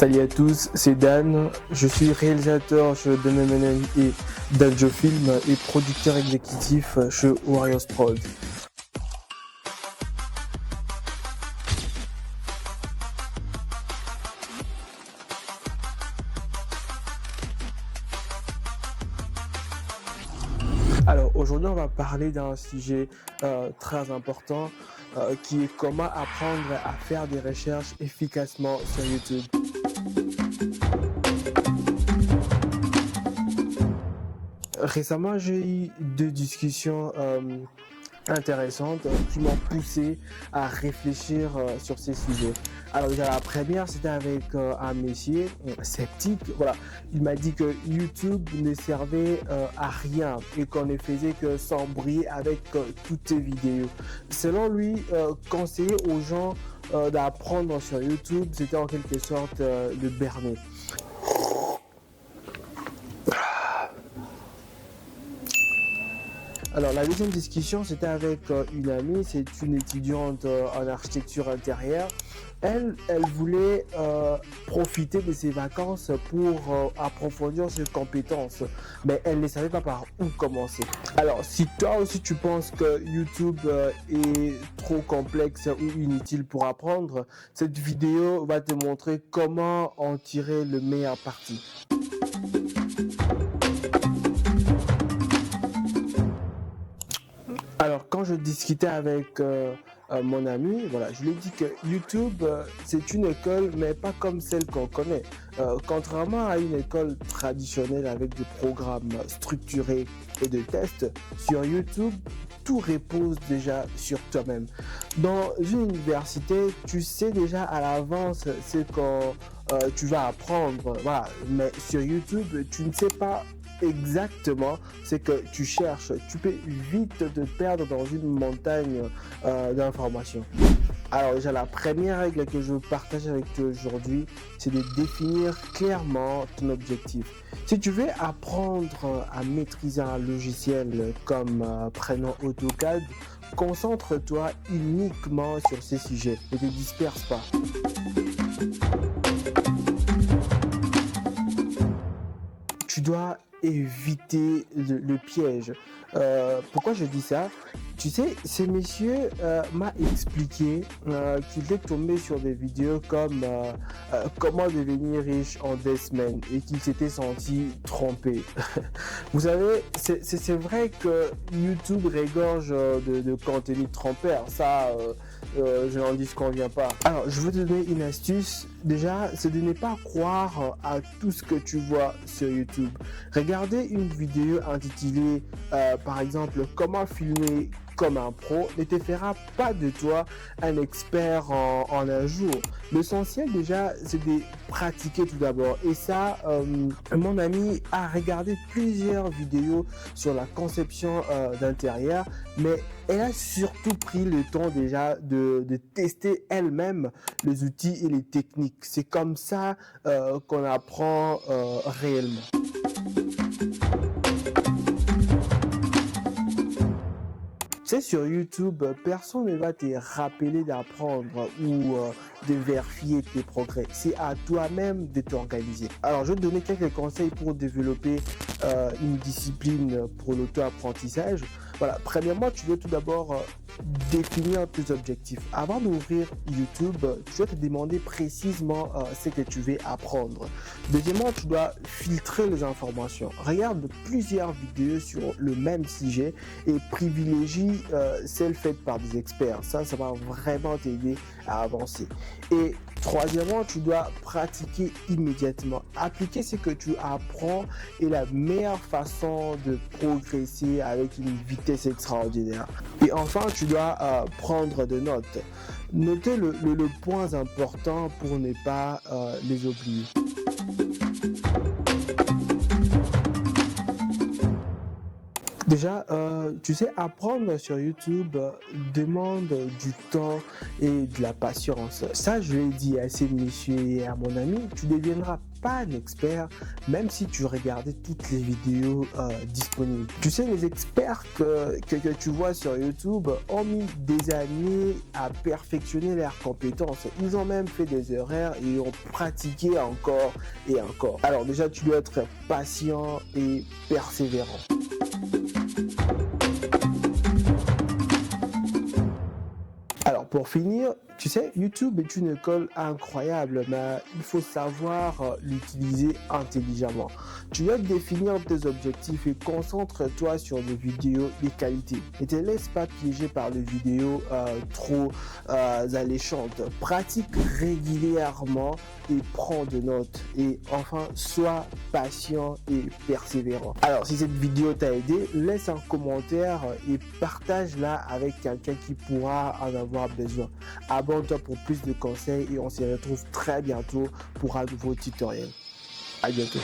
Salut à tous, c'est Dan, je suis réalisateur chez DMMN et Danjo Film et producteur exécutif chez Warriors Prod. Alors aujourd'hui on va parler d'un sujet très important qui est comment apprendre à faire des recherches efficacement sur YouTube. Récemment, j'ai eu deux discussions intéressantes qui m'ont poussé à réfléchir sur ces sujets. Alors déjà la première, c'était avec un monsieur sceptique. Voilà, il m'a dit que YouTube ne servait à rien et qu'on ne faisait que s'embrouiller avec toutes ces vidéos. Selon lui, conseiller aux gens d'apprendre sur YouTube, c'était en quelque sorte le berner. Alors la deuxième discussion, c'était avec une amie, c'est une étudiante en architecture intérieure. Elle voulait profiter de ses vacances pour approfondir ses compétences, mais elle ne savait pas par où commencer. Alors si toi aussi tu penses que YouTube est trop complexe ou inutile pour apprendre, cette vidéo va te montrer comment en tirer le meilleur parti. Alors, quand je discutais avec mon ami, voilà, je lui ai dit que YouTube, c'est une école, mais pas comme celle qu'on connaît. Contrairement à une école traditionnelle avec des programmes structurés et de tests, sur YouTube, tout repose déjà sur toi-même. Dans une université, tu sais déjà à l'avance ce que tu vas apprendre, voilà. Mais sur YouTube, tu ne sais pas exactement ce que tu cherches. Tu peux vite te perdre dans une montagne d'informations. Alors déjà la première règle que je veux partager avec toi aujourd'hui, c'est de définir clairement ton objectif. Si tu veux apprendre à maîtriser un logiciel comme prenons AutoCAD, concentre-toi uniquement sur ces sujets. Ne te disperse pas. Tu dois éviter le piège. Pourquoi je dis ça? Tu sais, ce monsieur m'a expliqué qu'il est tombé sur des vidéos comme comment devenir riche en 2 semaines et qu'il s'était senti trompé. Vous savez, c'est vrai que YouTube regorge de contenu trompeur. Ça, je n'en disconviens pas. Alors, je veux te donner une astuce. Déjà, c'est de ne pas croire à tout ce que tu vois sur YouTube. Regardez une vidéo intitulée, par exemple, comment filmer comme un pro ne te fera pas de toi un expert en un jour. L'essentiel déjà, c'est de pratiquer tout d'abord. Et ça, mon ami a regardé plusieurs vidéos sur la conception d'intérieur, mais elle a surtout pris le temps déjà de tester elle-même les outils et les techniques. C'est comme ça qu'on apprend réellement. Tu sais, sur YouTube, personne ne va te rappeler d'apprendre ou de vérifier tes progrès. C'est à toi-même de t'organiser. Alors, je vais te donner quelques conseils pour développer une discipline pour l'auto-apprentissage. Voilà, premièrement, tu dois tout d'abord définir tes objectifs. Avant d'ouvrir YouTube, tu dois te demander précisément ce que tu veux apprendre. Deuxièmement, tu dois filtrer les informations. Regarde plusieurs vidéos sur le même sujet et privilégie celles faites par des experts. Ça va vraiment t'aider à avancer. Et troisièmement, tu dois pratiquer immédiatement. Appliquer ce que tu apprends est la meilleure façon de progresser avec une vitesse extraordinaire. Et enfin, tu dois prendre des notes. Notez le point important pour ne pas les oublier. Déjà, tu sais, apprendre sur YouTube demande du temps et de la patience. Ça, je l'ai dit à ces messieurs et à mon ami, tu ne deviendras pas un expert, même si tu regardais toutes les vidéos disponibles. Tu sais, les experts que tu vois sur YouTube ont mis des années à perfectionner leurs compétences. Ils ont même fait des erreurs et ont pratiqué encore et encore. Alors déjà, tu dois être patient et persévérant. Alors pour finir, tu sais, YouTube est une école incroyable, mais il faut savoir l'utiliser intelligemment. Tu dois définir tes objectifs et concentre-toi sur des vidéos de qualité. Ne te laisse pas piéger par les vidéos trop alléchantes. Pratique régulièrement et prends de notes. Et enfin, sois patient et persévérant. Alors si cette vidéo t'a aidé, laisse un commentaire et partage-la avec quelqu'un qui pourra en avoir besoin. Abonne-toi pour plus de conseils et on se retrouve très bientôt pour un nouveau tutoriel. À bientôt.